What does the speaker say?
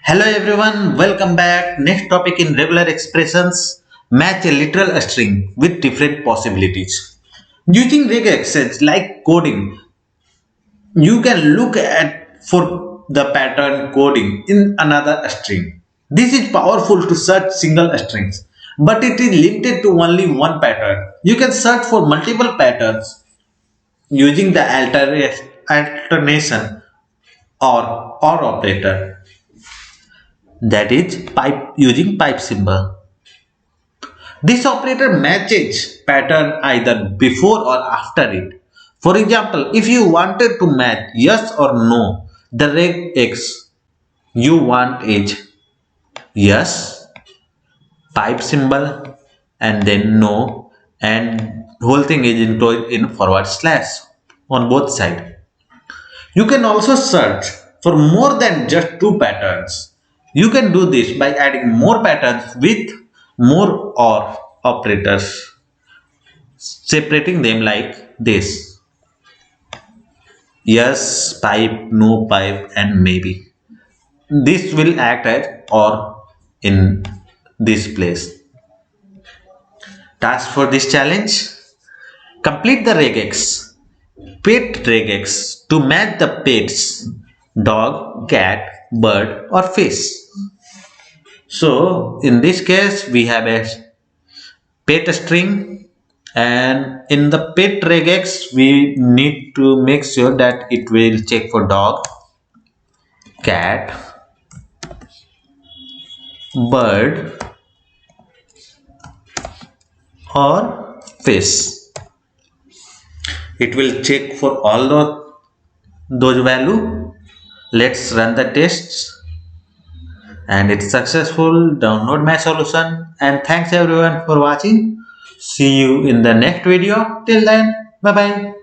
Hello everyone, welcome back. Next topic in regular expressions. Match a literal string with different possibilities. Using regex like coding, you can look at for the pattern coding in another string. This is powerful to search single strings, but it is limited to only one pattern. You can search for multiple patterns using the alternation or operator, that is pipe using pipe symbol. This operator matches pattern either before or after it. For example, if you wanted to match yes or no, the regex you want is yes, pipe symbol, and then no, and whole thing is enclosed in forward slash on both sides. You can also search for more than just two patterns. You can do this by adding more patterns with more or operators, separating them like this: yes, pipe, no pipe, and maybe. This will act as or in this place. Task for this challenge: complete the regex. Pet regex to match the pets: dog, cat, bird, or fish. So in this case we have a pet string, and in the pet regex we need to make sure that it will check for dog, cat, bird, or fish. It will check for all those value. Let's run the tests, and it's successful. Download my solution, and thanks everyone for watching. See you in the next video. Till then, bye bye.